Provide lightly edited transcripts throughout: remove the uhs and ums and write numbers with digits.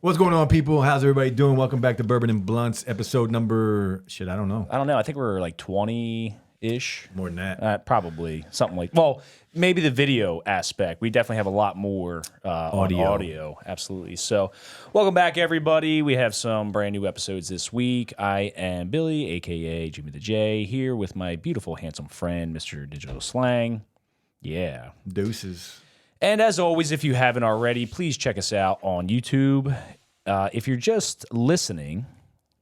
What's going on, people? How's everybody doing? Welcome back to Bourbon and Blunts, episode number... I don't know. I think we're like 20-ish. More than that. Probably. Something like... Well, maybe the video aspect. We definitely have a lot more audio. Absolutely. So, welcome back, everybody. We have some brand new episodes this week. I am Billy, a.k.a. Jimmy the J, here with my beautiful, handsome friend, Mr. Digital Slang. Yeah. Deuces. And as always, if you haven't already, please check us out on YouTube. If you're just listening,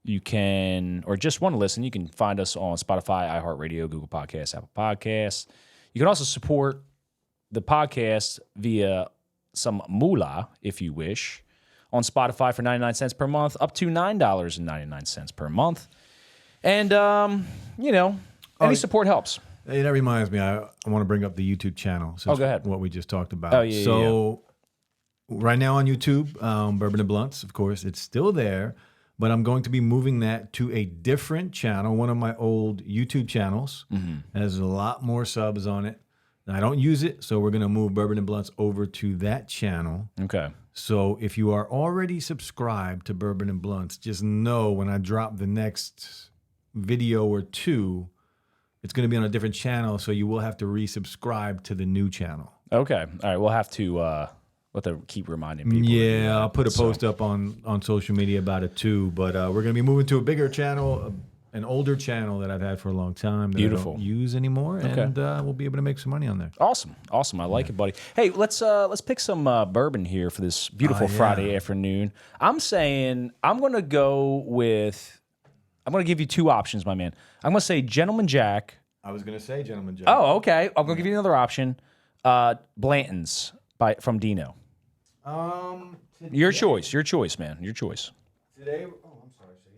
you can, or just want to listen, you can find us on Spotify, iHeartRadio, Google Podcasts, Apple Podcasts. You can also support the podcast via some moolah, if you wish, on Spotify for 99 cents per month, up to $9.99 per month. And, any support helps. Hey, that reminds me, I want to bring up the YouTube channel. Go ahead. What we just talked about. Oh, yeah. Right now on YouTube, Bourbon and Blunts, of course, it's still there, but I'm going to be moving that to a different channel, one of my old YouTube channels. Mm-hmm. Has a lot more subs on it. I don't use it, so we're going to move Bourbon and Blunts over to that channel. Okay. So if you are already subscribed to Bourbon and Blunts, just know when I drop the next video or two, it's going to be on a different channel, so you will have to resubscribe to the new channel. Okay. All right. We'll have to keep reminding people. Yeah, I'll put a post up on social media about it too. But we're going to be moving to a bigger channel, an older channel that I've had for a long time that I don't use anymore, and we'll be able to make some money on there. Awesome. I like it, buddy. Hey, let's pick some bourbon here for this beautiful Friday afternoon. I'm saying I'm going to give you two options, my man. I'm going to say Gentleman Jack. I was going to say Gentleman Jack. Oh, okay. I'm going to give you another option. Blanton's from Dino. Your choice, man. Your choice. Today, I'm sorry, Sadie.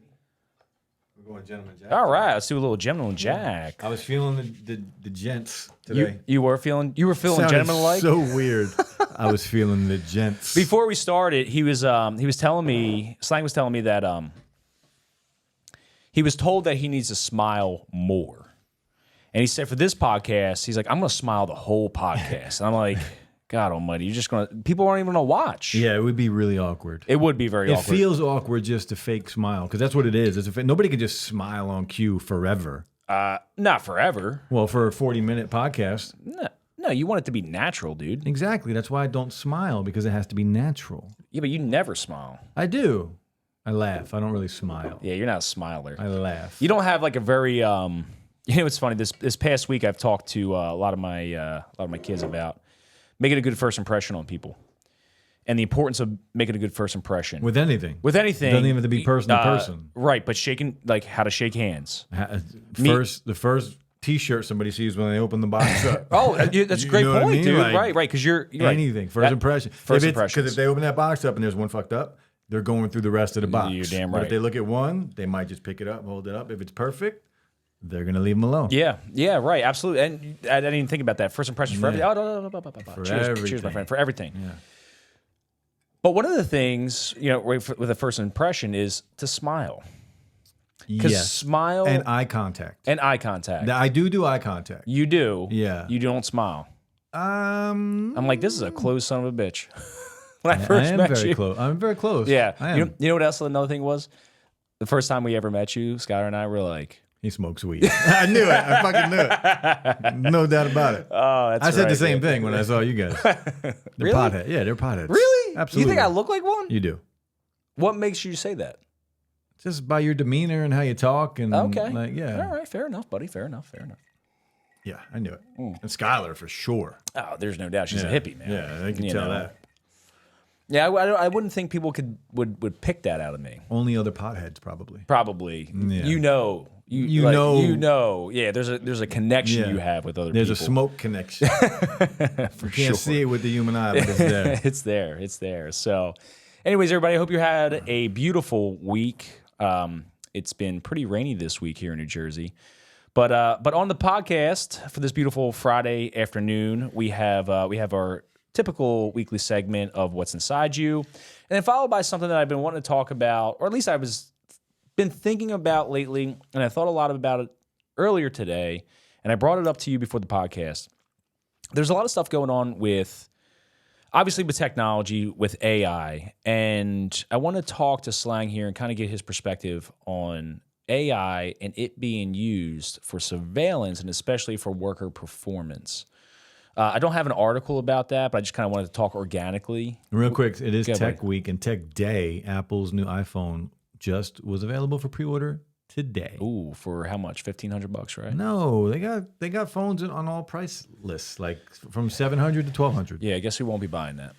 We're going Gentleman Jack. All right, let's do a little Gentleman Jack. I was feeling the gents today. You were feeling gentleman-like? So weird. I was feeling the gents. Before we started, he was telling me, Slang was telling me that he was told that he needs to smile more. And he said for this podcast, he's like, I'm going to smile the whole podcast. And I'm like, God almighty, people aren't even going to watch. Yeah, it would be really awkward. It would be very awkward. It feels awkward just to fake smile, because that's what it is. Nobody can just smile on cue forever. Not forever. Well, for a 40-minute podcast. No, you want it to be natural, dude. Exactly. That's why I don't smile, because it has to be natural. Yeah, but you never smile. I do. I laugh. I don't really smile. Yeah, you're not a smiler. I laugh. You don't have like a very it's funny. This past week, I've talked to a lot of my kids about making a good first impression on people, and the importance of making a good first impression with anything. It doesn't even have to be person to person, right? But how to shake hands. The first T-shirt somebody sees when they open the box up. Oh, that's a great point, I mean? Dude. Like, right? Because you're anything first impression. First impression. Because if they open that box up and there's one fucked up, they're going through the rest of the box. You're damn right. But if they look at one, they might just pick it up, hold it up. If it's perfect, they're going to leave them alone. Yeah, right, absolutely. And I didn't even think about that. First impression for everything. For Cheers, my friend, for everything. Yeah. But one of the things, with a first impression is to smile. Yes. Smile. And eye contact. I do eye contact. You do? Yeah. You don't smile. I'm like, this is a close son of a bitch. When I first met you. Close. I'm very close. Yeah. I am. You know what else another thing was? The first time we ever met you, Skylar and I were like... He smokes weed. I knew it. I fucking knew it. No doubt about it. Oh, that's I said the same thing when I saw you guys. They're really? potheads. Yeah, they're potheads. Really? Absolutely. You think I look like one? You do. What makes you say that? Just by your demeanor and how you talk. And okay. Yeah. All right. Fair enough, buddy. Fair enough. Yeah, I knew it. And Skylar, for sure. Oh, there's no doubt. She's a hippie, man. Yeah, I can tell that. Yeah, I wouldn't think people would pick that out of me. Only other potheads, probably. Probably. Yeah. You know. Yeah, there's a connection you have with other people. There's a smoke connection. You can't see it with the human eye, but it's there. It's there. So, anyways, everybody, I hope you had a beautiful week. It's been pretty rainy this week here in New Jersey. But on the podcast for this beautiful Friday afternoon, we have our typical weekly segment of What's Inside You, and then followed by something that I've been wanting to talk about, or at least I was been thinking about lately, and I thought a lot about it earlier today, and I brought it up to you before the podcast. There's a lot of stuff going on with obviously with technology, with AI, and I want to talk to Slang here and kind of get his perspective on AI and it being used for surveillance and especially for worker performance. I don't have an article about that, but I just kind of wanted to talk organically. Real quick, it is Go Tech ahead. Week and Tech Day. Apple's new iPhone just was available for pre-order today. Ooh, for how much? $1,500, right? No, they got phones on all price lists, like from 700 to 1200. Yeah, I guess we won't be buying that.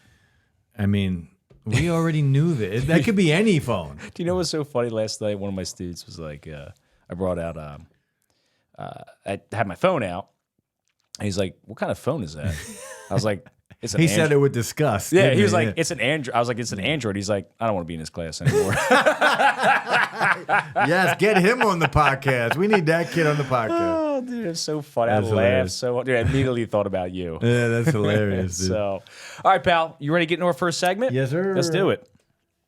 I mean, we already knew that. That could be any phone. Do you know what's so funny? Last night, one of my students was like, I brought out, I had my phone out. And he's like, "What kind of phone is that?" I was like, "It's an." He said it with disgust. Yeah, didn't he was he? like, Yeah. "It's an Android." I was like, "It's an Android." He's like, "I don't want to be in this class anymore." Yes, get him on the podcast. We need that kid on the podcast. Oh, dude, it's so funny. That's I laughed hilarious. so hard. Dude, I immediately thought about you. Yeah, that's hilarious, dude. So, all right, pal, you ready to get into our first segment? Yes, sir. Let's do it.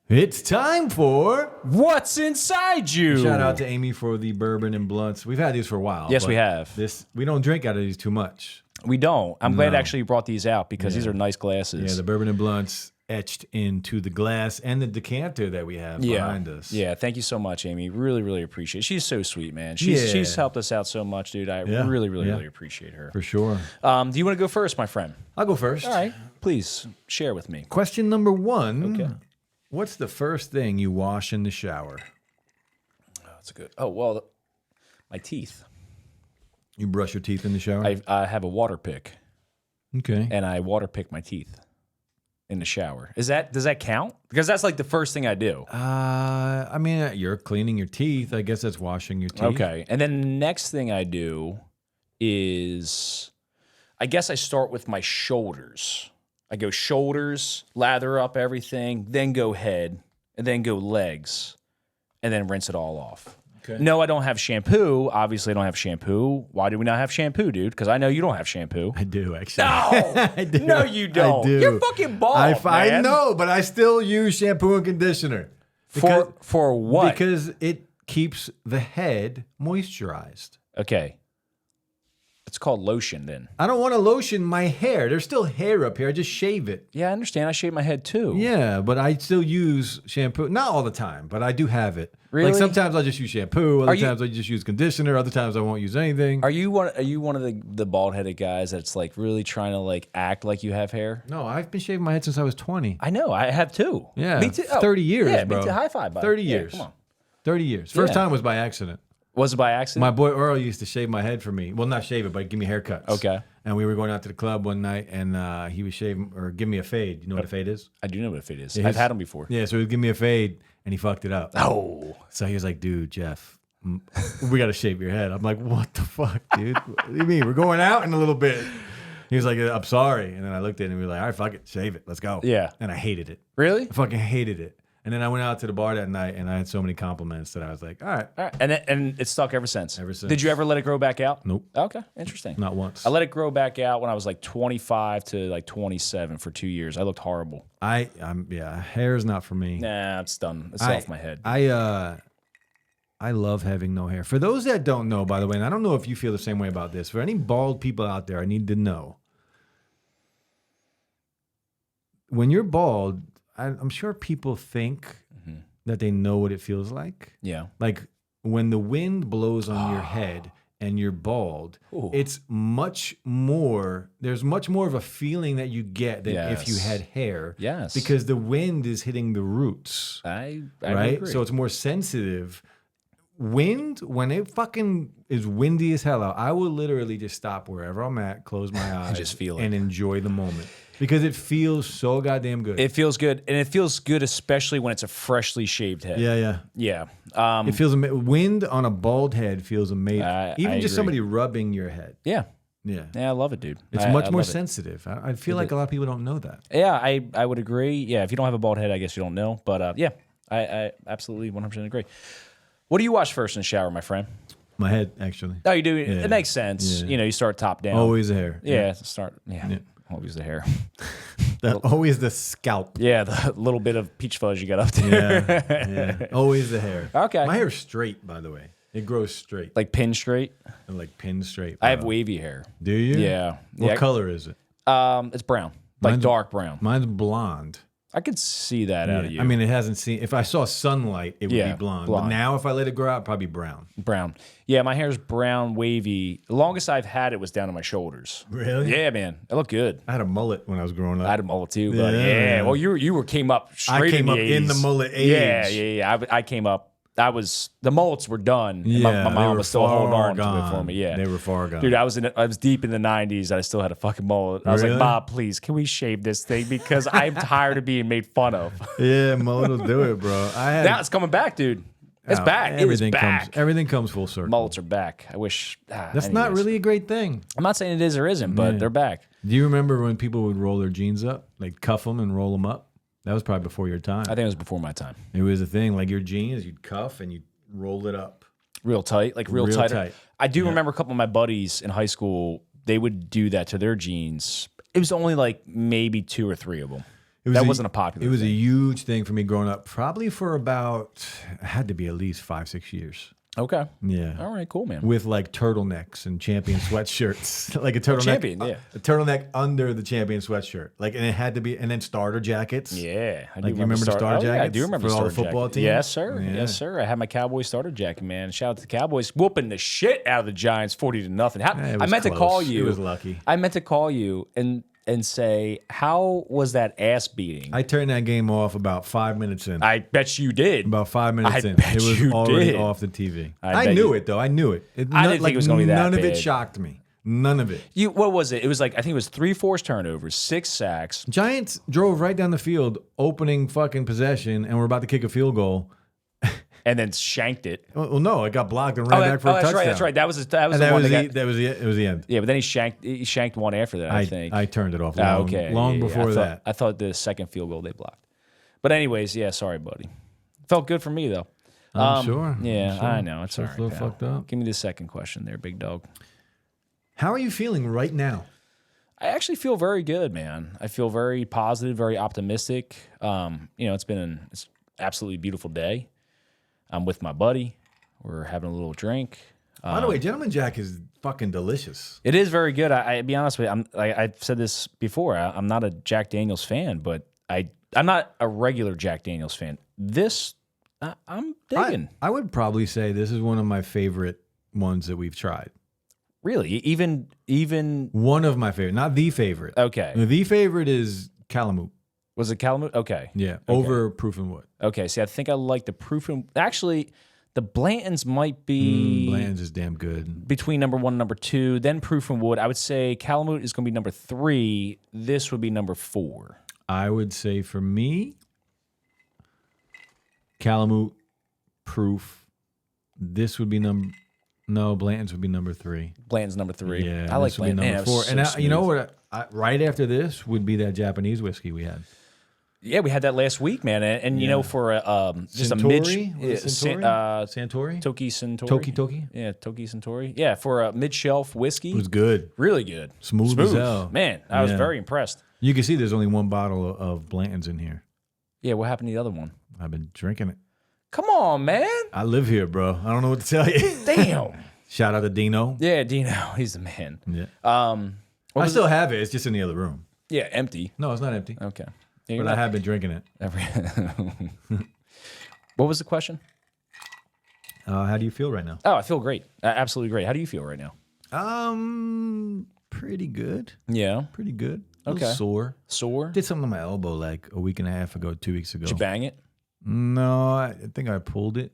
It's time for... What's inside you? Shout out to Amy for the bourbon and blunts. We've had these for a while. Yes, but we have. We don't drink out of these too much. We don't. I'm glad No. actually you brought these out because these are nice glasses. Yeah, the bourbon and blunts etched into the glass and the decanter that we have behind us. Yeah, thank you so much, Amy. Really, really appreciate it. She's so sweet, man. She's helped us out so much, dude. I really, really appreciate her. For sure. Do you want to go first, my friend? I'll go first. All right. Please share with me. Question number 1. Okay. What's the first thing you wash in the shower? Oh, that's a good. Oh, well, my teeth. You brush your teeth in the shower? I have a water pick, Okay. and I water pick my teeth in the shower. Does that count? Because that's like the first thing I do. I mean, you're cleaning your teeth. I guess that's washing your teeth. Okay. And then the next thing I do is, I guess I start with my shoulders. I go shoulders, lather up everything, then go head, and then go legs, and then rinse it all off. Okay. No, I don't have shampoo. Obviously, I don't have shampoo. Why do we not have shampoo, dude? Because I know you don't have shampoo. I do, actually. No, I do. no, you don't. I do. You're fucking bald, I man. know, but I still use shampoo and conditioner. For what? Because it keeps the head moisturized. Okay. It's called lotion then. I don't want to lotion my hair. There's still hair up here. I just shave it. Yeah, I understand. I shave my head too. Yeah, but I still use shampoo. Not all the time, but I do have it. Really? Like sometimes I'll just use shampoo. Other you- times I just use conditioner. Other times I won't use anything. Are you one of the bald headed guys that's like really trying to like act like you have hair? No, I've been shaving my head since I was 20. I know. I have too. Yeah, Me too. 30 years, Yeah, bro. me too. High five, buddy. 30 Yeah, years. come on. 30 years. First Yeah. time was by accident. Was it by accident? My boy Earl used to shave my head for me. Well, not shave it, but give me haircuts. Okay. And we were going out to the club one night, and he was shaving or give me a fade. You know what a fade is? I do know what it is. Yeah, I've had them before. Yeah, so he would give me a fade, and he fucked it up. Oh. So he was like, "Dude, Jeff, we got to shave your head." I'm like, "What the fuck, dude? What do you mean? We're going out in a little bit." He was like, "I'm sorry," and then I looked at him and we were like, "All right, fuck it, shave it, let's go." Yeah. And I hated it. Really? I fucking hated it. And then I went out to the bar that night, and I had so many compliments that I was like, "All right, All right. And it's stuck ever since. Ever since. Did you ever let it grow back out? Nope. Okay. Interesting. not once." I let it grow back out when I was like 25 to like 27 for 2 years. I looked horrible. Hair is not for me. Nah, it's done. It's off my head. I love having no hair. For those that don't know, by the way, and I don't know if you feel the same way about this, for any bald people out there, I need to know. When you're bald, I'm sure people think that they know what it feels like. Yeah. Like when the wind blows on your head and you're bald, Ooh. it's much more, there's much more of a feeling that you get than if you Yes. had hair. Yes. Because the wind is hitting the roots. I Right? agree. So it's more sensitive. Wind, when it fucking is windy as hell out, I will literally just stop wherever I'm at, close my eyes, just feel it. and enjoy the moment. Because it feels so goddamn good. It feels good, and it feels good especially when it's a freshly shaved head. yeah. Yeah. It feels wind on a bald head feels amazing. I Even just agree. somebody rubbing your head. Yeah. Yeah. Yeah, I love it, dude. It's I much more love it. sensitive. I feel like a lot of people don't know that. Yeah, I would agree. Yeah, if you don't have a bald head, I guess you don't know. But yeah, I absolutely 100% agree. What do you wash first in the shower, my friend? My head, actually. Oh, you do? Yeah. It makes sense. Yeah. You know, you start top down. Always the hair. Yeah, start. Yeah, always the hair. Always the scalp. Yeah, the little bit of peach fuzz you got up there. Yeah. Always the hair. Okay. My hair's straight, by the way. It grows straight. Like pin straight. Like pin straight. I have bro. wavy hair. Do you? Yeah. What Yeah. color is it? It's brown. Like dark brown. Mine's blonde. I could see that out of you. I mean, it hasn't seen. If I saw sunlight, it would be blonde. But now, if I let it grow out, it'd probably be brown. Brown. Yeah, my hair's brown, wavy. The longest I've had it was down to my shoulders. Really? Yeah, man. It looked good. I had a mullet when I was growing up. I had a mullet too, but yeah. Well, you came up straight. I came in up the 80s. in the mullet age. Yeah. I came up. The mullets were done. And my mom was still holding on to it for me. Yeah, they were far gone. Dude, I was deep in the 90s. I still had a fucking mullet. I was like, Bob, please, can we shave this thing because I'm tired of being made fun of. Yeah, mullet will do it, bro. Now it's coming back, dude. It's back. Everything it is back. Everything comes full circle. Mullets are back. I wish. That's not really a great thing. I'm not saying it is or isn't, but they're back. Do you remember when people would roll their jeans up, like cuff them and roll them up? That was probably before your time. I think it was before my time. It was a thing. Like your jeans, you'd cuff and you'd roll it up. Real tight, like real tight. I do remember a couple of my buddies in high school, they would do that to their jeans. It was only like maybe 2 or 3 of them. That wasn't a popular thing. It was a huge thing for me growing up, probably for about, it had to be at least 5-6 years. Okay. Yeah. All right, cool, man. With like turtlenecks and Champion sweatshirts. Like a turtleneck. Champion, yeah. A turtleneck under the Champion sweatshirt. Like, and it had to be, and then starter jackets. Yeah. Like, you remember the starter jackets? Yeah, I do remember for all the starter football jacket. teams? Yes, sir. Yeah. Yes, sir. I had my Cowboy starter jacket, man. Shout out to the Cowboys. Whooping the shit out of the Giants 40-0. I meant to call you. It was lucky. I meant to call you and say, how was that ass beating? I turned that game off about 5 minutes in. I bet you did. About 5 minutes in. Bet it was you already did. off the TV. I I knew you. it, though. I knew it. I didn't think it was going to be that None of it bad. shocked me. None of it. What was it? It was like, I think it was 3 forced turnovers, 6 sacks. Giants drove right down the field, opening fucking possession, and we're about to kick a field goal. And then shanked it. Well, no, it got blocked and ran back for a touchdown. That's right. That was the And one that was the end. Yeah, but then he shanked one after that, I think. I turned it off long Yeah. before that. I thought the second field goal they blocked. But anyways, yeah, sorry, buddy. Felt good for me, though. I'm sure. Yeah, I'm sure. I know. It's all right, a little pal. fucked up. Give me the second question there, big dog. How are you feeling right now? I actually feel very good, man. I feel very positive, very optimistic. It's been an absolutely beautiful day. I'm with my buddy. We're having a little drink. By the way, Gentleman Jack is fucking delicious. It is very good. I be honest with you. I've said this before. I'm not a Jack Daniels fan, but I'm not a regular Jack Daniels fan. This I'm digging. I would probably say this is one of my favorite ones that we've tried. Really, even One of my favorite, not the favorite. Okay. The favorite is Calamute. Was it Calamute? Okay. Yeah, over Proof and Wood. Okay. See, I think I like the Proof and actually the Blantons might be Bland's is damn good. between number 1 and number 2. Then Proof and Wood. I would say Calamute is going to be number 3. This would be number 4. I would say for me, Calamute, Proof. This would be Blanton's would be number 3. Blanton's number 3. Yeah, I like this would be Blanton. number 4. And you know what? Right after this would be that Japanese whiskey we had. Yeah, we had that last week, man. And you know, for just Suntory? a mid Santori? Toki Suntory. Toki? Yeah, Toki Suntory. Yeah, for a mid-shelf whiskey. It was good. Really good. Smooth as hell. Man, I was very impressed. You can see there's only one bottle of Blanton's in here. Yeah, what happened to the other one? I've been drinking it. Come on, man. I live here, bro. I don't know what to tell you. Damn. Shout out to Dino. Yeah, Dino, he's the man. Yeah. What I was still have it. It's just in the other room. Yeah, empty. No, it's not empty. Okay. But I have been drinking it. What was the question? How do you feel right now? Oh, I feel great. Absolutely great. How do you feel right now? Pretty good. Yeah. Pretty good. A little Okay. sore. Sore? Did something to my elbow like a week and a half ago, 2 weeks ago. Did you bang it? No, I think I pulled it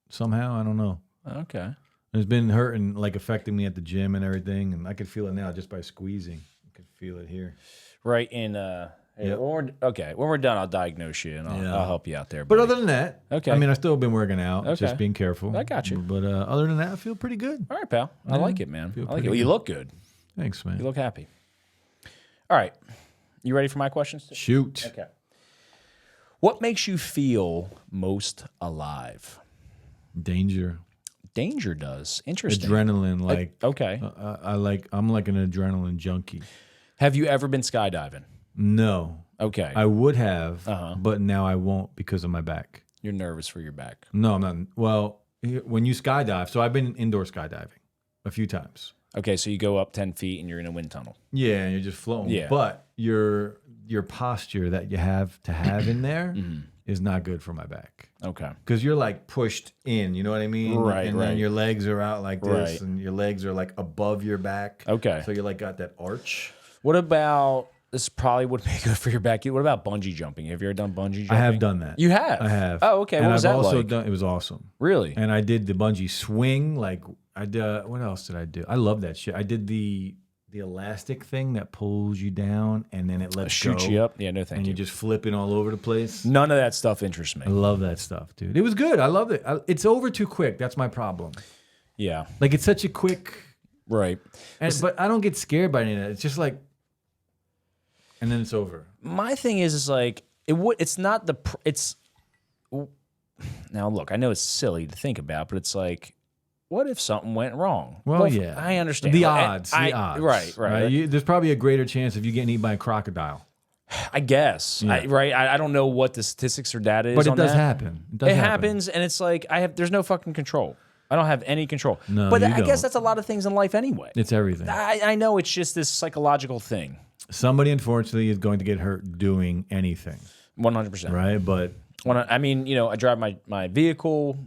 somehow. I don't know. Okay. It's been hurting, like affecting me at the gym and everything, and I could feel it now just by squeezing. I could feel it here. Right in hey, Yep. when we're done, I'll diagnose you and I'll help you out there. But buddy. other than that, Okay. I mean, I've still been working out, Okay. just being careful. I got you. But other than that, I feel pretty good. All right, pal. I like it, man. I feel like it. pretty Well, you good. look good. Thanks, You man. look happy. All right. You ready for my questions? Shoot. Okay. What makes you feel most alive? Danger. Danger does. Interesting. Adrenaline, like Okay. I'm like an adrenaline junkie. Have you ever been skydiving? No, Okay. I would have, Uh-huh. but now I won't because of my back. You're nervous for your back. No, I'm not. Well, when you skydive, so I've been indoor skydiving a few times. Okay, so you go up 10 feet and you're in a wind tunnel. Yeah, and you're just floating. Yeah. But your posture that you have to have in there is not good for my back. Okay. Because you're like pushed in, you know what I mean? Right, and right. then your legs are out like this, Right. and your legs are like above your back. Okay. So you like got that arch. What about, this probably would be good for your back. What about bungee jumping? Have you ever done bungee jumping? I have done that. You have? I have. Oh, okay. And What was I've that also like? done. It was awesome. Really? And I did the bungee swing. Like I did. What else did I do? I love that shit. I did the elastic thing that pulls you down and then it lets Shoot go. you up? Yeah, no thank And you. you're just flipping all over the place. None of that stuff interests me. I love that stuff, dude. It was good. I loved it. It's over too quick. That's my problem. Yeah. Like it's such a quick. Right. But I don't get scared by any of that. It's just like, and then it's over. My thing is like, it's not the, it's, now look, I know it's silly to think about, but it's like, what if something went wrong? Well, yeah. I understand. The Like, odds. Right. There's probably a greater chance of you getting eaten by a crocodile. I guess. Yeah. I don't know what the statistics or data is But it on does that. happen. It happens, and it's like, there's no fucking control. I don't have any control. No, but you I guess don't. that's a lot of things in life anyway. It's everything. I know it's just this psychological thing. Somebody, unfortunately, is going to get hurt doing anything. 100%. Right? But I mean, I drive my vehicle.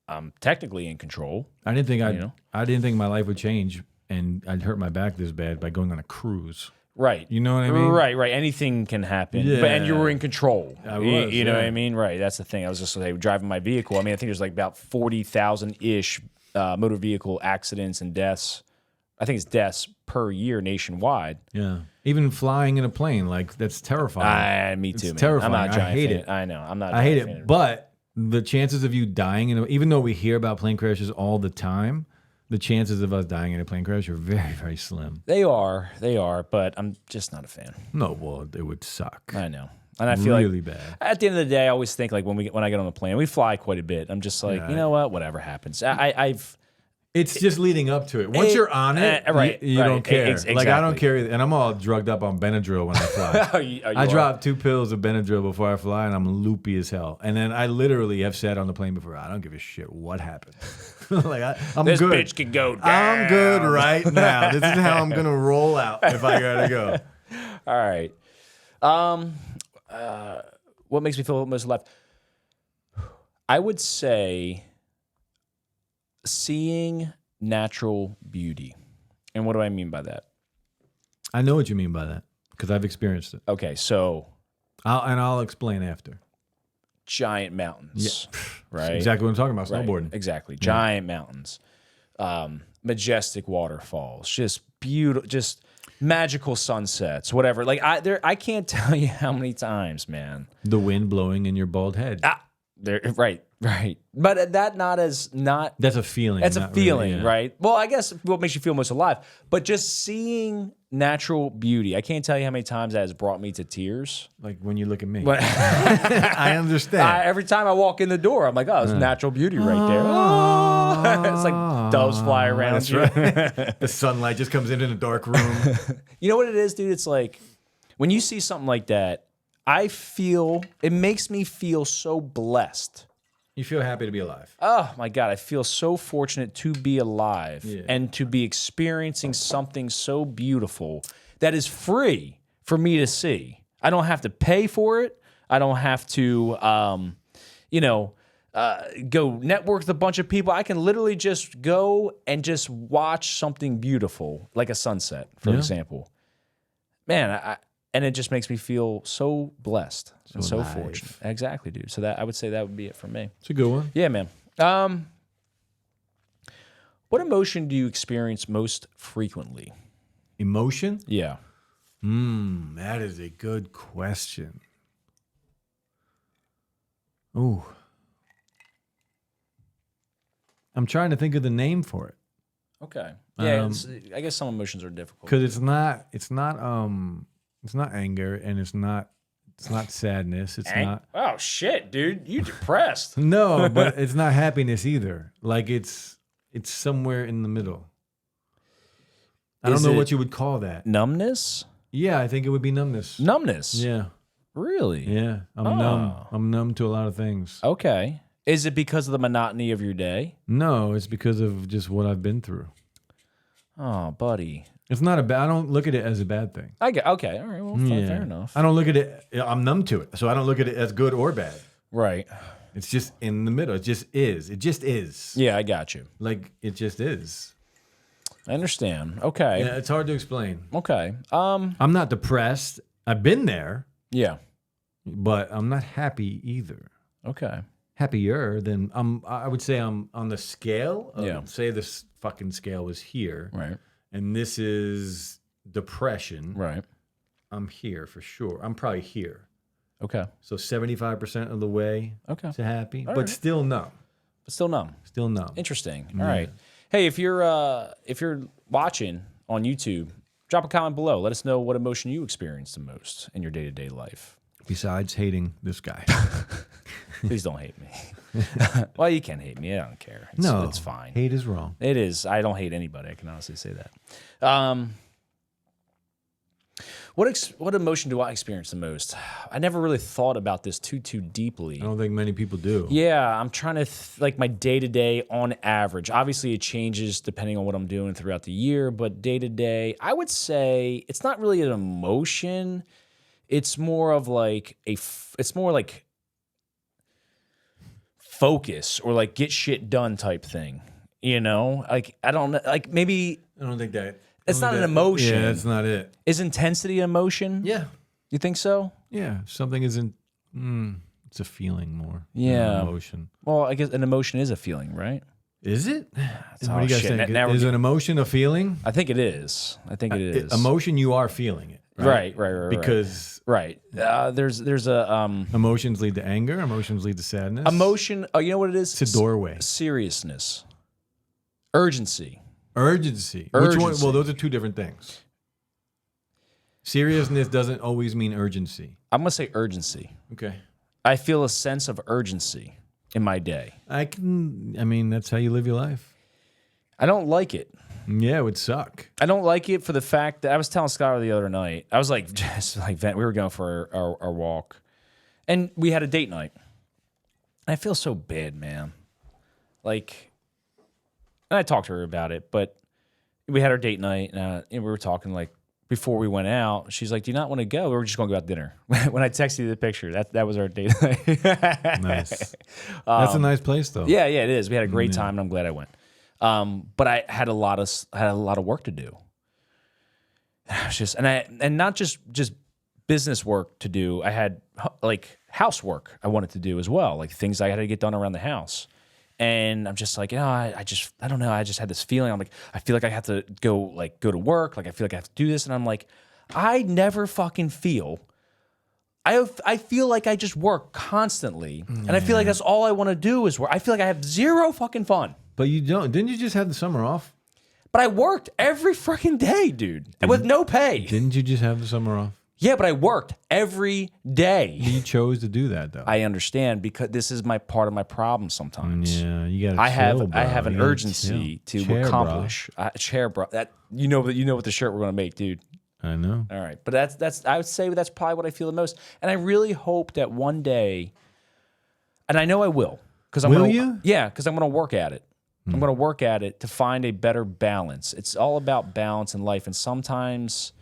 I'm technically in control. I didn't think my life would change and I'd hurt my back this bad by going on a cruise. Right. You know what I mean? Right. Anything can happen. Yeah. And you were in control. I was, you know yeah. what I mean? Right. That's the thing. I was just driving my vehicle. I mean, I think there's like about 40,000-ish motor vehicle accidents and deaths. I think it's deaths per year nationwide. Yeah. Even flying in a plane, like that's terrifying. Me too, It's man. terrifying. I'm not a giant I hate fan. it. I know. I'm not a I hate giant fan it. of But the chances of you dying, even though we hear about plane crashes all the time, the chances of us dying in a plane crash are very, very slim. They are, but I'm just not a fan. No, well, it would suck. I know. And I feel really like bad. at the end of the day, I always think like when I get on the plane, we fly quite a bit. I'm just like, you know what? Whatever happens. It's just leading up to it. Once you're on it, you don't care. Exactly. Like I don't care, and I'm all drugged up on Benadryl when I fly. I drop 2 pills of Benadryl before I fly, and I'm loopy as hell. And then I literally have said on the plane before, I don't give a shit what happens. Like I'm this good. bitch can go down. I'm good right now. This is how I'm gonna roll out if I gotta go. All right. What makes me feel most alive? I would say seeing natural beauty. And what do I mean by that? I know what you mean by that because I've experienced it. Okay, so I'll explain after. giant mountains, right? Exactly what I'm talking about. Right, Snowboarding. exactly. Giant mountains, majestic waterfalls, just beautiful, just magical sunsets, whatever. Like I can't tell you how many times, man. The wind blowing in your bald head. Right. But that's That's a feeling. That's a not feeling, really, yeah. right? Well, I guess what makes you feel most alive, but just seeing natural beauty. I can't tell you how many times that has brought me to tears. Like when you look at me. But I understand. every time I walk in the door, I'm like, oh, it's natural beauty right there. Oh. It's like doves fly around. That's you. right. The sunlight just comes in a dark room. You know what it is, dude? It's like when you see something like that, it makes me feel so blessed. You feel happy to be alive. Oh my God, I feel so fortunate to be alive and to be experiencing something so beautiful that is free for me to see. I don't have to pay for it. I don't have to, go network with a bunch of people. I can literally just go and just watch something beautiful, like a sunset, for example. Man, and it just makes me feel so blessed and so alive. fortunate. Exactly, dude. So I would say that would be it for me. It's a good one. Yeah, man. What emotion do you experience most frequently? Emotion? Yeah. That is a good question. Ooh. I'm trying to think of the name for it. Okay. Yeah, I guess some emotions are difficult. Because it's not anger and it's not sadness. It's not. Oh shit, dude, you depressed. No, but it's not happiness either. Like it's somewhere in the middle. I don't know what you would call that. Numbness? Yeah, I think it would be numbness. Numbness. Yeah. Really? Yeah. I'm numb. I'm numb to a lot of things. Okay. Is it because of the monotony of your day? No, it's because of just what I've been through. Oh, buddy. It's not a bad. I don't look at it as a bad thing. I get okay. All right. Well, fair enough. I don't look at it. I'm numb to it, so I don't look at it as good or bad. Right. It's just in the middle. It just is. It just is. Yeah, I got you. Like it just is. I understand. Okay. Yeah, it's hard to explain. Okay. I'm not depressed. I've been there. Yeah. But I'm not happy either. Okay. Happier than I would say I'm on the scale. Say this fucking scale was here. Right. And this is depression. Right. I'm here for sure. I'm probably here. Okay. So 75% of the way to happy, but still numb. But still numb. Still numb. Interesting. All right. Hey, if you're watching on YouTube, drop a comment below. Let us know what emotion you experience the most in your day-to-day life. Besides hating this guy. Please don't hate me. Well, you can hate me. I don't care. It's fine. Hate is wrong. It is. I don't hate anybody. I can honestly say that. What emotion do I experience the most? I never really thought about this too deeply. I don't think many people do. Yeah, I'm trying to like my day-to-day on average. Obviously, it changes depending on what I'm doing throughout the year, but day-to-day, I would say it's not really an emotion. It's more of like it's more like focus or like get shit done type thing. You know, like I don't know, like maybe I don't think that. It's not an emotion. Yeah, that's not it. Is intensity an emotion? Yeah. You think so? Yeah. Something isn't. It's a feeling more. Yeah. Than an emotion. Well, I guess an emotion is a feeling, right? Is it? What Oh, do you guys shit. think? Now Is an emotion a feeling? I think it is. I think it is. Emotion, you are feeling it. Right. Because there's a emotions lead to anger. Emotions lead to sadness. emotion. Oh, you know what it is? It's a doorway. Seriousness, urgency. Urgency. Which one? Urgency. Well, those are two different things. Seriousness doesn't always mean urgency. I'm gonna say urgency. Okay. I feel a sense of urgency in my day. I mean, that's how you live your life. I don't like it. Yeah, it would suck. I don't like it for the fact that I was telling Skylar the other night. I was like, just like we were going for our walk, and we had a date night. I feel so bad, man. Like, and I talked to her about it, but we had our date night, and we were talking like before we went out. She's like, "Do you not want to go? We were just going to go out to dinner." When I texted you the picture, that was our date night. Nice. That's a nice place, though. Yeah, it is. We had a great time, and I'm glad I went. But I had a lot of work to do. And not just business work to do. I had like housework I wanted to do as well, like things I had to get done around the house. And I'm just like, I don't know. I just had this feeling. I'm like, I feel like I have to go to work. Like I feel like I have to do this. And I'm like, I never fucking feel. I feel like I just work constantly, and I feel like that's all I want to do is work. I feel like I have zero fucking fun. But you don't. Didn't you just have the summer off? But I worked every freaking day, dude, with no pay. Didn't you just have the summer off? Yeah, but I worked every day. You chose to do that, though. I understand because this is part of my problem sometimes. Yeah, you got to I have bro. an urgency to accomplish. Chair, bro. That you know what the shirt we're gonna make, dude. I know. All right, but that's I would say that's probably what I feel the most, and I really hope that one day, and I know I will, because Will you? Yeah, because I'm gonna work at it. I'm gonna work at it to find a better balance. It's all about balance in life, and sometimes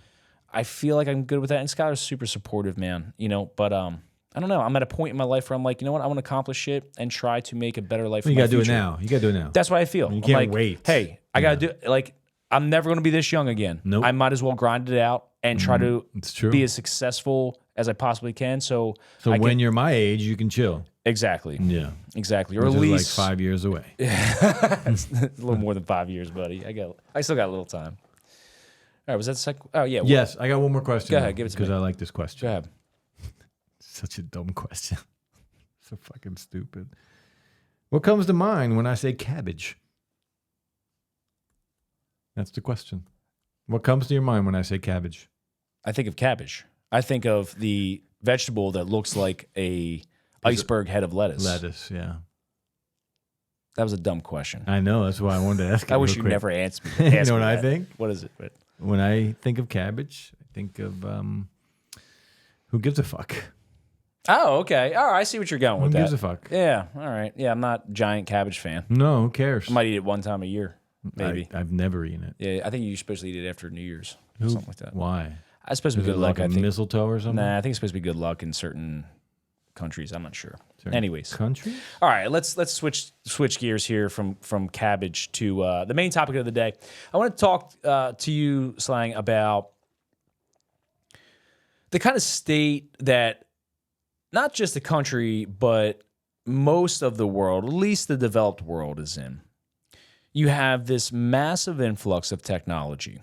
I feel like I'm good with that. And Skylar's super supportive, man. You know, but I don't know. I'm at a point in my life where I'm like, you know what? I want to accomplish it and try to make a better life. You got to do it now. You got to do it now. That's what I feel. You can't like, wait. Hey, I got to do like. I'm never going to be this young again. Nope. I might as well grind it out and try to It's true. be as successful as I possibly can. So when you're my age, you can chill. Exactly. Yeah. Exactly. Or Which at is least like 5 years away. It's a little more than 5 years, buddy. I still got a little time. All right, was that the second? Oh, yeah. Yes, I got one more question. Go ahead, give it to me. Because I like this question. Go ahead. Such a dumb question. So fucking stupid. What comes to mind when I say cabbage? That's the question. What comes to your mind when I say cabbage? I think of cabbage. I think of the vegetable that looks like a iceberg head of lettuce. Lettuce, yeah. That was a dumb question. I know. That's why I wanted to ask it I wish real you quick. never asked me. You know what I think? What is it? But When I think of cabbage, I think of who gives a fuck? oh, okay. All right, I see what you're going with Who that. gives a fuck? Yeah. All right. Yeah, I'm not a giant cabbage fan. No, who cares? I might eat it one time a year. Maybe. I've never eaten it. Yeah, I think you're supposed to eat it after New Year's. Something like that. Why? It's supposed to be Is good it luck, like I think. mistletoe or something? Nah, I think it's supposed to be good luck in certain countries. I'm not sure. Anyways. Country? All right, let's switch gears here from cabbage to the main topic of the day. I want to talk to you, Slang, about the kind of state that not just the country, but most of the world, at least the developed world, is in. You have this massive influx of technology.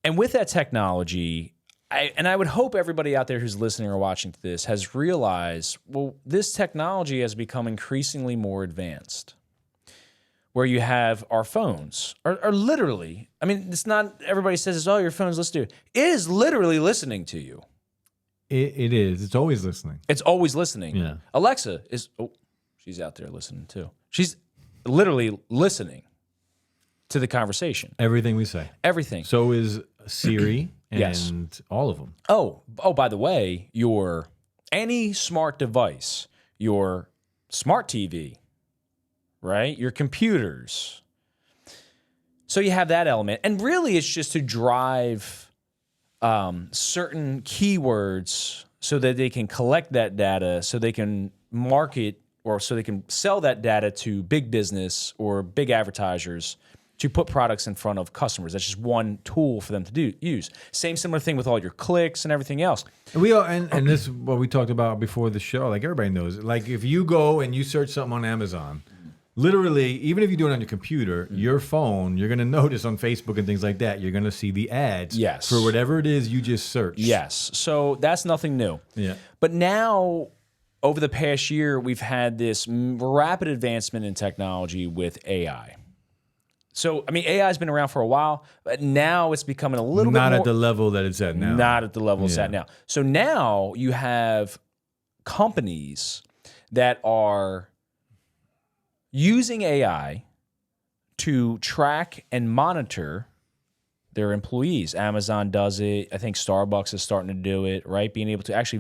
And with that technology, I would hope everybody out there who's listening or watching to this has realized, well, this technology has become increasingly more advanced. Where you have our phones are literally, I mean, it's not, everybody says, oh, your phone's listening to you. It is literally listening to you. It is. It's always listening. It's always listening. Yeah. Alexa is, she's out there listening too. She's literally listening to the conversation. Everything we say. Everything. So is Siri and Yes. all of them. Oh, by the way, any smart device, your smart TV, right? Your computers. So you have that element. And really it's just to drive certain keywords so that they can collect that data, so they can market or so they can sell that data to big business or big advertisers to put products in front of customers. That's just one tool for them to use. Similar thing with all your clicks and everything else. And this is what we talked about before the show. Like everybody knows, like if you go and you search something on Amazon, literally, even if you do it on your computer, your phone, you're going to notice on Facebook and things like that, you're going to see the ads for whatever it is you just searched. Yes. So that's nothing new. Yeah. But now, over the past year, we've had this rapid advancement in technology with AI. So, I mean, AI has been around for a while, but now it's becoming a little bit more... Not at the level that it's at now. Not at the level it's at now. So now you have companies that are using AI to track and monitor their employees. Amazon does it. I think Starbucks is starting to do it, right? Being able to actually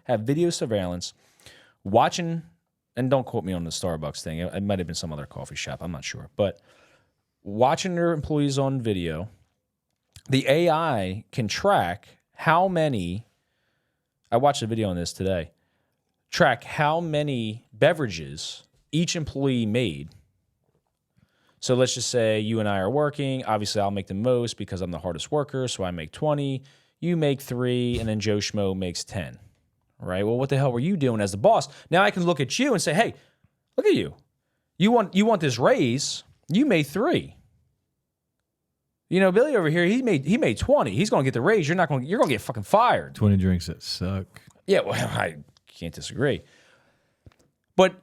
have video surveillance, watching, and don't quote me on the Starbucks thing. It might have been some other coffee shop. I'm not sure. But watching their employees on video, the AI can track how many, I watched a video on this today, track how many beverages each employee made. So let's just say you and I are working. Obviously, I'll make the most because I'm the hardest worker, so I make 20. You make 3, and then Joe Schmo makes 10. Right? Well, what the hell were you doing as the boss? Now I can look at you and say, hey, look at you. You want this raise. You made 3. You know, Billy over here, he made 20. He's going to get the raise. You're going to get fucking fired. 20 drinks that suck. Yeah, well, I can't disagree. But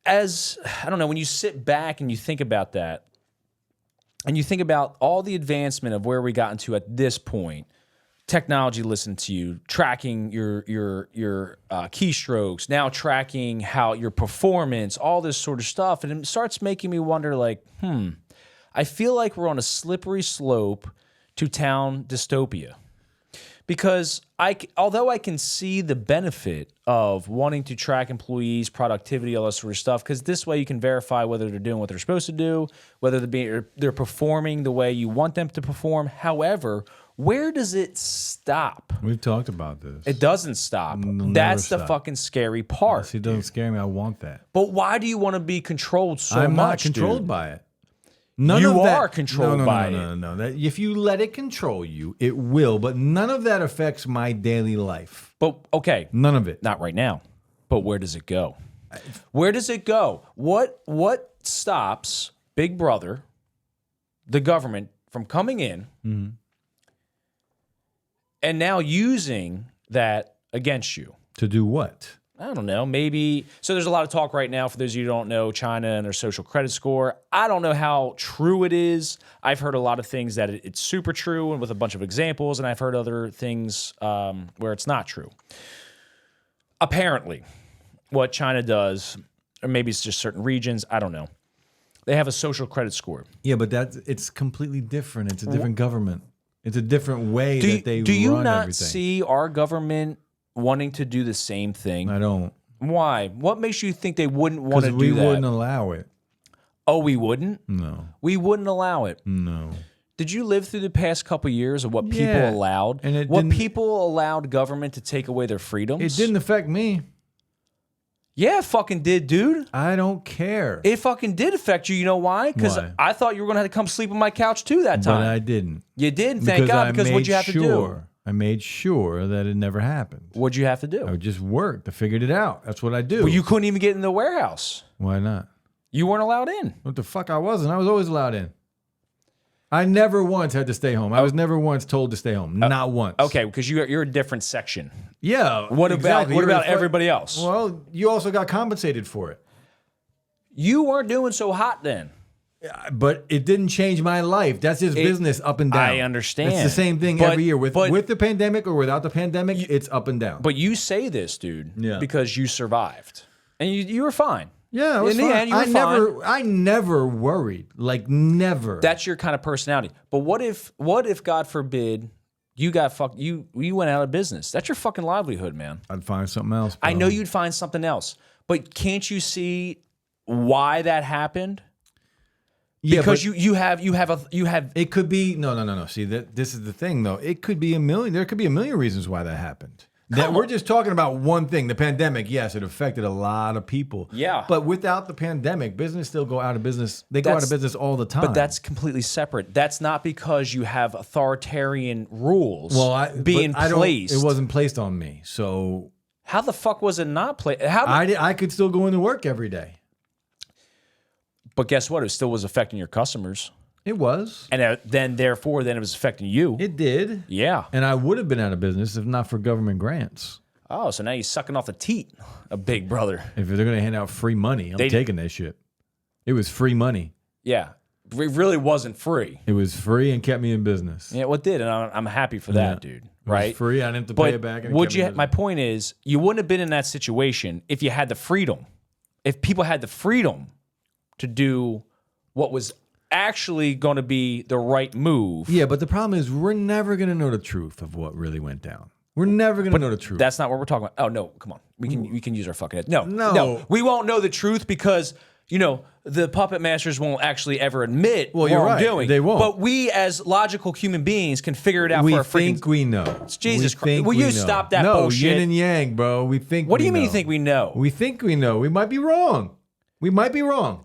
I don't know, when you sit back and you think about that, and you think about all the advancement of where we got into at this point, technology listening to you, tracking your keystrokes, now tracking how your performance, all this sort of stuff, and it starts making me wonder, like, I feel like we're on a slippery slope to town dystopia. Because although I can see the benefit of wanting to track employees' productivity, all that sort of stuff, because this way you can verify whether they're doing what they're supposed to do, whether they're performing the way you want them to perform. However, where does it stop? We've talked about this. It doesn't stop. It'll That's never the stop. fucking scary part. See, it doesn't scare me. I want that. But why do you want to be controlled so I'm much, not controlled dude? by it. You are controlled by it. No. That, if you let it control you, it will. But none of that affects my daily life. But, okay. None of it. Not right now. But where does it go? Where does it go? What stops Big Brother, the government, from coming in and now using that against you? To do what? I don't know, maybe. So there's a lot of talk right now, for those of you who don't know, China and their social credit score. I don't know how true it is. I've heard a lot of things that it's super true and with a bunch of examples, and I've heard other things where it's not true. Apparently, what China does, or maybe it's just certain regions, I don't know, they have a social credit score. Yeah, but it's completely different. It's a different government. It's a different way that they run everything. Do you not see our government wanting to do the same thing? I don't. Why? What makes you think they wouldn't want to do that? Because we wouldn't allow it. Oh, we wouldn't? No. We wouldn't allow it. No. Did you live through the past couple of years of what people allowed? And what people allowed government to take away their freedoms? It didn't affect me. Yeah, it fucking did, dude. I don't care. It fucking did affect you. You know why? Because I thought you were going to have to come sleep on my couch too that time. But I didn't. You did, thank God, because what'd you have to do? I made sure that it never happened. What'd you have to do? I just worked. I figured it out. That's what I do. Well, you couldn't even get in the warehouse. Why not? You weren't allowed in. What the fuck? I wasn't. I was always allowed in. I never once had to stay home. I was never once told to stay home. Not once. Okay, because you're a different section. Yeah. What exactly. about everybody else? Well, you also got compensated for it. You weren't doing so hot then. But it didn't change my life. That's just business up and down. I understand. It's the same thing every year. With the pandemic or without the pandemic, it's up and down. But you say this, dude, Yeah. because you survived. And you were fine. Yeah, it was in fine. the end, you were fine. I never worried. Like, never. That's your kind of personality. But what if God forbid, you got you went out of business? That's your fucking livelihood, man. I'd find something else. Bro. I know you'd find something else. But can't you see why that happened? Yeah, because you have it could be no. See, this is the thing though. It could be a million. There could be a million reasons why that happened. That we're just talking about one thing, the pandemic. Yes, it affected a lot of people. Yeah. But without the pandemic, business still go out of business. They go out of business all the time. But that's completely separate. That's not because you have authoritarian rules being placed. It wasn't placed on me. So how the fuck was it not placed? I could still go into work every day. But guess what? It still was affecting your customers. It was. And then it was affecting you. It did. Yeah. And I would have been out of business if not for government grants. Oh, so now you're sucking off the teat of Big Brother. If they're going to hand out free money, I'm taking that shit. It was free money. Yeah. It really wasn't free. It was free and kept me in business. Yeah, well, it did. And I'm happy for that, dude. Right? It was free. I didn't have to pay it back. And my point is, you wouldn't have been in that situation if you had the freedom. If people had the freedom to do what was actually going to be the right move. Yeah, but the problem is we're never going to know the truth of what really went down. We're never going to know the truth. That's not what we're talking about. Oh, no, come on. We can use our fucking head. No. We won't know the truth because, the puppet masters won't actually ever admit what we're doing. They won't. But we as logical human beings can figure it out for our freaking... We think we know. Jesus Christ. Will you stop that bullshit? Yin and yang, bro. We think What do you mean you think we know? We think we know. We might be wrong.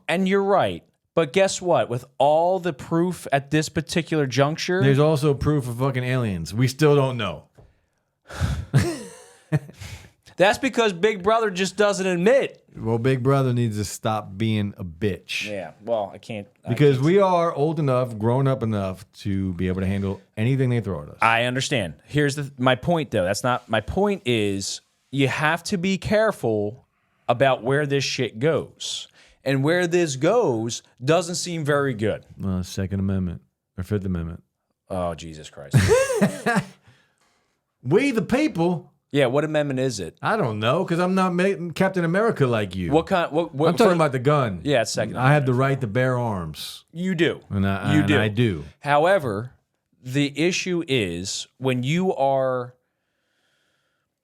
And you're right. But guess what? With all the proof at this particular juncture... There's also proof of fucking aliens. We still don't know. That's because Big Brother just doesn't admit. Well, Big Brother needs to stop being a bitch. Yeah, well, I can't... Because we are old enough, grown up enough to be able to handle anything they throw at us. I understand. Here's my point, though. That's not... My point is you have to be careful about where this shit goes. And where this goes doesn't seem very good. Second Amendment or Fifth Amendment. Oh, Jesus Christ. We the people. Yeah, what amendment is it? I don't know, because I'm not Captain America like you. What kind? What I'm talking about the gun. Yeah, it's Second Amendment. I have the right to bear arms. You do. And I do. However, the issue is when you are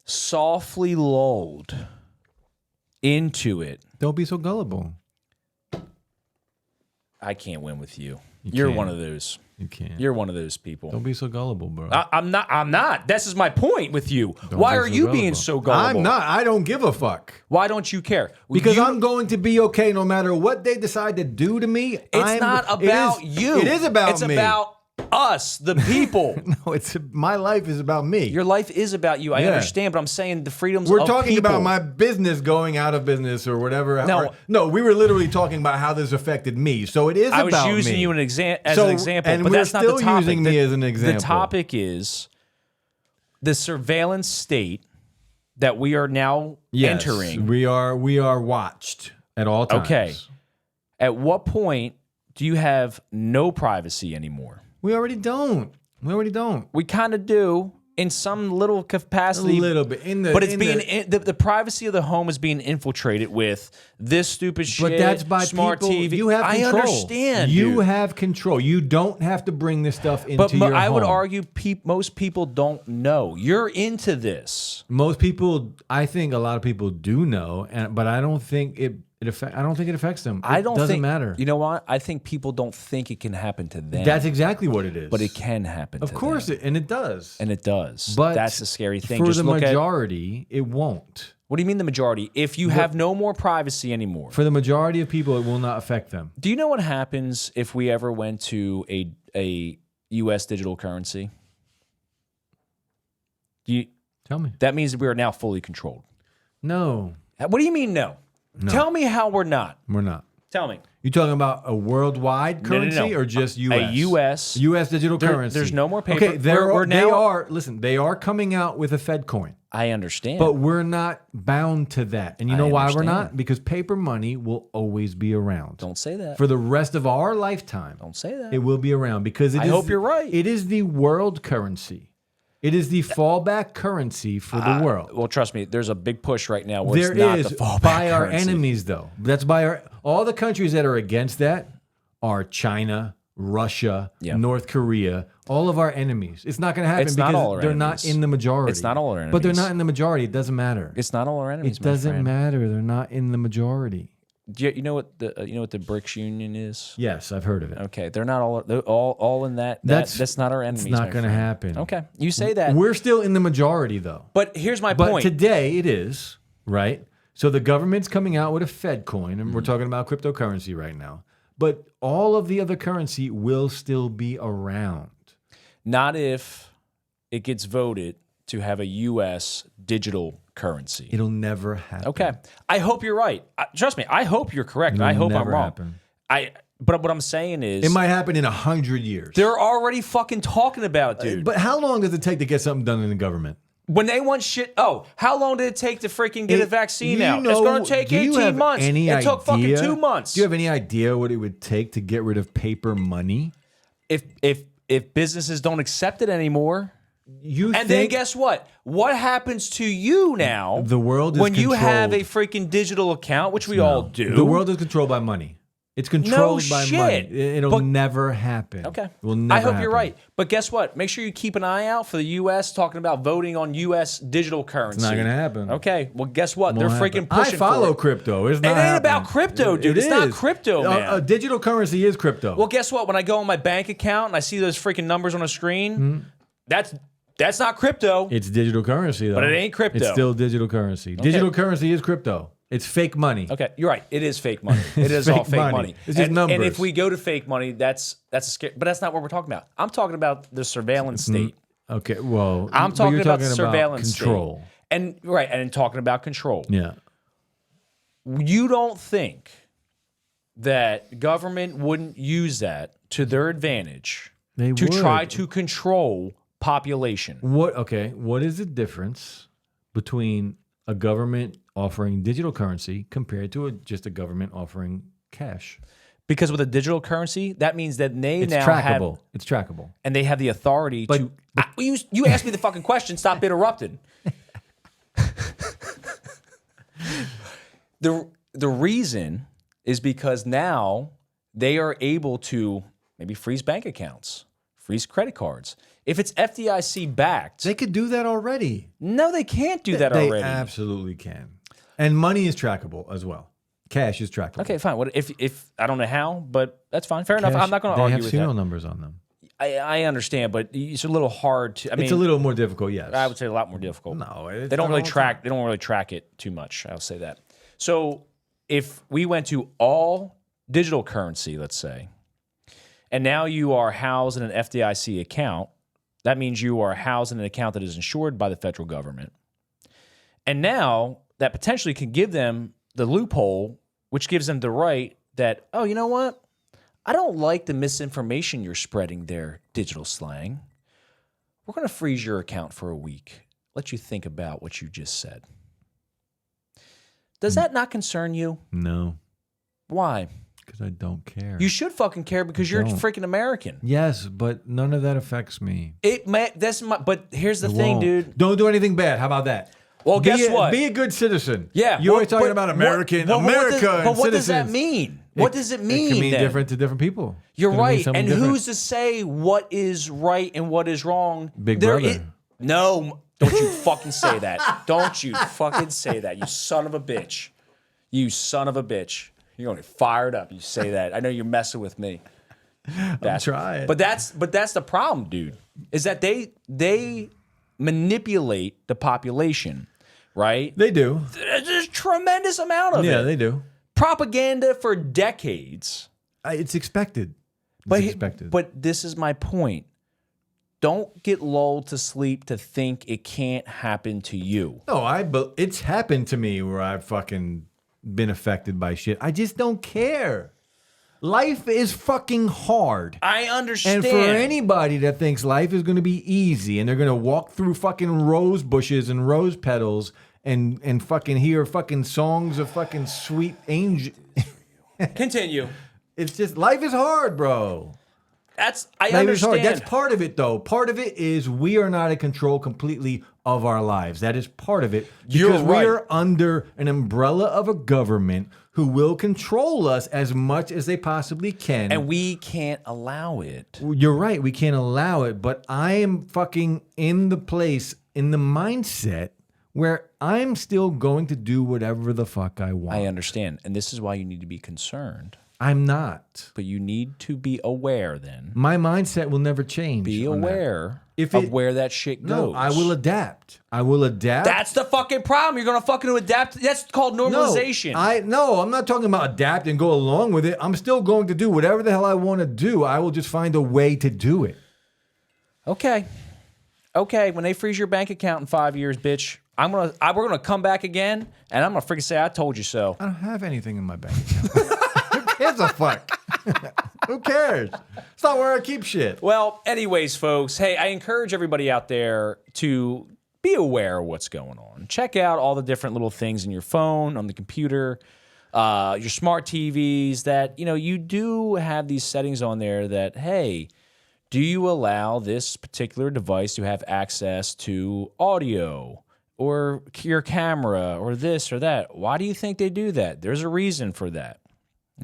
softly lulled into it. Don't be so gullible. I can't win with you. You're one of those. You can't. You're one of those people. Don't be so gullible, bro. I'm not. This is my point with you. Why are you being so gullible? I'm not. I don't give a fuck. Why don't you care? Because I'm going to be okay no matter what they decide to do to me. It's not about you. It is about me. It's about us, the people. No, my life is about me. Your life is about you. I understand, but I'm saying the freedoms We're of talking people. about my business going out of business or whatever. No, we were literally talking about how this affected me. So it is about me. I was using you as an example, and but that's not the topic. Still using me as an example. The topic is the surveillance state that we are now entering. We are watched at all times. Okay. At what point do you have no privacy anymore? We already don't. We kind of do in some little capacity. A little bit. But it's the privacy of the home is being infiltrated with this stupid shit. But that's by smart people. TV. You have control. I understand. You dude. have control. You don't have to bring this stuff into your home. I would argue most people don't know. You're into this. Most people, I think a lot of people do know, but I don't think it affects them. It doesn't matter. You know what? I think people don't think it can happen to them. That's exactly what it is. But it can happen to them. Of course, and it does. And it does. But that's the scary thing. For Just the look majority, it won't. What do you mean the majority? If you have no more privacy anymore. For the majority of people, it will not affect them. Do you know what happens if we ever went to a U.S. digital currency? Tell me. That means that we are now fully controlled. No. What do you mean no? Tell me how we're not. We're not. Tell me. You talking about a worldwide currency or just U.S.? A U.S. digital currency. There's no more paper. Okay, they are coming out with a Fed coin. I understand. But we're not bound to that. And you know why we're not? Because paper money will always be around. Don't say that. For the rest of our lifetime. Don't say that. It will be around because I hope you're right. It is the world currency. It is the fallback currency for the world. Well, trust me, there's a big push right now where There it's not is the fallback by our currency. enemies, though. That's by all the countries that are against that are China, Russia, North Korea, all of our enemies. It's not going to happen because they're not in the majority. It's not all our enemies. But they're not in the majority. It doesn't matter. It's not all our enemies. It doesn't matter. They're not in the majority. You know what the BRICS Union is? Yes, I've heard of it. Okay, they're not all. They're all in that. That's not our enemies. It's not going to happen. Okay, you say that. We're still in the majority, though. But here's my But point. today it is, right? So the government's coming out with a Fed coin, and we're talking about cryptocurrency right now. But all of the other currency will still be around. Not if it gets voted to have a U.S. digital currency. It'll never happen. Okay. I hope you're right. Trust me, I hope you're correct. And I hope I'm wrong. But what I'm saying is... It might happen in 100 years. They're already fucking talking about it, dude. But how long does it take to get something done in the government? When they want shit... Oh, how long did it take to freaking get a vaccine out? It's going to take 18 months. It took fucking 2 months. Do you have any idea what it would take to get rid of paper money? If businesses don't accept it anymore... Then guess what? What happens to you now? The world is when you controlled. have a freaking digital account, which we all do. The world is controlled by money. It's controlled by money. It'll never happen. Okay. It will never I hope happen. you're right. But guess what? Make sure you keep an eye out for the U.S. talking about voting on U.S. digital currency. It's not going to happen. Okay. Well, guess what? They're freaking pushing I follow for it. crypto. It's It not ain't happening. about crypto, dude. It's not crypto, man. Digital currency is crypto. Well, guess what? When I go on my bank account and I see those freaking numbers on a screen, that's not crypto. It's digital currency, though. But it ain't crypto. It's still digital currency. Okay. Digital currency is crypto. It's fake money. Okay, you're right. It is fake money. It is all fake money. It's just numbers. And if we go to fake money, that's a scary. But that's not what we're talking about. I'm talking about the surveillance state. Okay, well, I'm talking about surveillance control. State. And talking about control. Yeah. You don't think that government wouldn't use that to their advantage try to control population? What is the difference between a government offering digital currency compared to just a government offering cash? Because with a digital currency, that means that it's trackable. It's trackable. And they have the authority to... You asked me the fucking question. Stop interrupting. The reason is because now they are able to maybe freeze bank accounts, freeze credit cards. If it's FDIC backed... They could do that already. No, they can't do that already. They absolutely can. And money is trackable as well. Cash is trackable. Okay, fine. What if I don't know how, but that's fine. Fair enough. I'm not going to argue with that. They have serial numbers on them. I understand, but it's a little hard to... It's a little more difficult, yes. I would say a lot more difficult. No, they don't really track. They don't really track it too much. I'll say that. So if we went to all digital currency, let's say, and now you are housed in an FDIC account, that means you are housed in an account that is insured by the federal government, and now that potentially can give them the loophole, which gives them the right that, oh, you know what? I don't like the misinformation you're spreading there, digital slang. We're going to freeze your account for a week. Let you think about what you just said. Does that not concern you? No. Why? Because I don't care. You should fucking care because you're don't. freaking American. Yes, but none of that affects me. But here's the thing, Won't. dude. Don't do anything bad. How about that? Well, guess what? Be a good citizen. Yeah. You're always talking about America and what does that citizens. mean? What does it mean? It can mean then? different to different people. You're It's gonna mean right. something And different. who's to say what is right and what is wrong? Big Brother. No, don't you fucking say that. Don't you fucking say that, you son of a bitch. You son of a bitch. You're going to get fired up. You say that. I know you're messing with me. I'm trying. But that's the problem, dude. Is that they manipulate the population, right? They do. There's a tremendous amount of it. Yeah, they do. Propaganda for decades. It's expected. It's expected. But this is my point. Don't get lulled to sleep to think it can't happen to you. No, it's happened to me where I've fucking been affected by shit. I just don't care. Life is fucking hard. I understand. And for anybody that thinks life is going to be easy and they're going to walk through fucking rose bushes and rose petals and fucking hear fucking songs of fucking sweet angel. Continue. It's just, life is hard, bro. I Life understand. is hard. That's part of it, though. Part of it is we are not in control completely of our lives. That is part of it. Because we are under an umbrella of a government who will control us as much as they possibly can. And we can't allow it. You're right. We can't allow it. But I am fucking in the mindset where I'm still going to do whatever the fuck I want. I understand. And this is why you need to be concerned. I'm not. But you need to be aware then. My mindset will never change. Be aware of where that shit goes. No, I will adapt. I will adapt. That's the fucking problem. You're going to fucking adapt. That's called normalization. No, I'm not talking about adapt and go along with it. I'm still going to do whatever the hell I want to do. I will just find a way to do it. Okay. When they freeze your bank account in 5 years, bitch, we're gonna come back again, and I'm gonna freaking say I told you so. I don't have anything in my bank account. Who gives a fuck? Who cares? It's not where I keep shit. Well, anyways, folks, hey, I encourage everybody out there to be aware of what's going on. Check out all the different little things in your phone, on the computer, your smart TVs that, you do have these settings on there that, hey, do you allow this particular device to have access to audio or your camera or this or that? Why do you think they do that? There's a reason for that.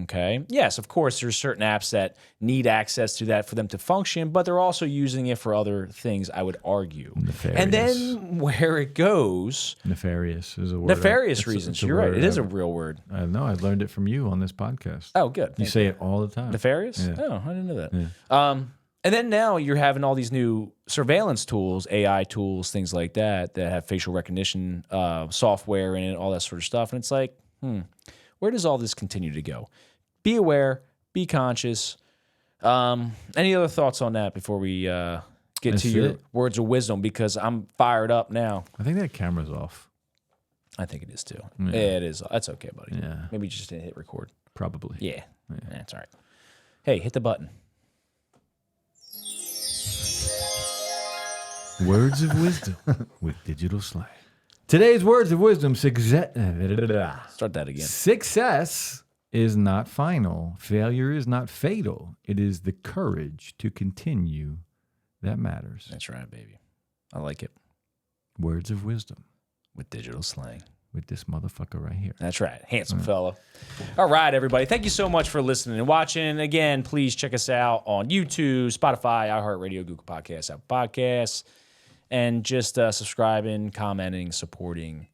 Okay. Yes, of course, there's certain apps that need access to that for them to function, but they're also using it for other things, I would argue. Nefarious. And then where it goes. Nefarious is a word. Nefarious reasons. You're right. It is a real word. I know. I learned it from you on this podcast. Oh, good. You say it all the time. Nefarious? Yeah. Oh, I didn't know that. Yeah. And then now you're having all these new surveillance tools, AI tools, things like that have facial recognition software in it, all that sort of stuff. And it's like, where does all this continue to go? Be aware, be conscious. Any other thoughts on that before we get to your words of wisdom? Because I'm fired up now. I think that camera's off. I think it is too. Yeah. Yeah, it is. That's okay, buddy. Yeah. Maybe you just didn't hit record. Probably. Yeah. That's all right. Hey, hit the button. Words of wisdom with digital slang. Today's words of wisdom: Start that again. Success is not final. Failure is not fatal. It is the courage to continue that matters. That's right, baby. I like it. Words of wisdom With digital slang. with this motherfucker right here. That's right. Handsome fella. All right, everybody. Thank you so much for listening and watching. Again, please check us out on YouTube, Spotify, iHeartRadio, Google Podcasts, Apple Podcasts, and just subscribing, commenting, supporting.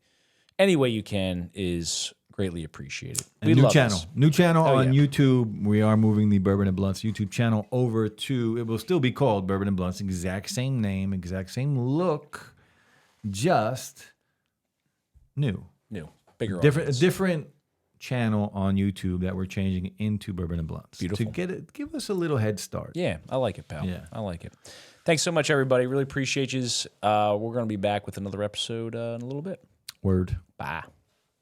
Any way you can is greatly appreciated. We New love channel. this. New channel on yeah. YouTube. We are moving the Bourbon and Blunts YouTube channel over to, it will still be called Bourbon and Blunts, exact same name, exact same look, just new. Bigger A different channel on YouTube that we're changing into Bourbon and Blunts. Beautiful. To give us a little head start. Yeah, I like it, pal. Yeah. I like it. Thanks so much, everybody. Really appreciate you. We're going to be back with another episode in a little bit. Word. Bye.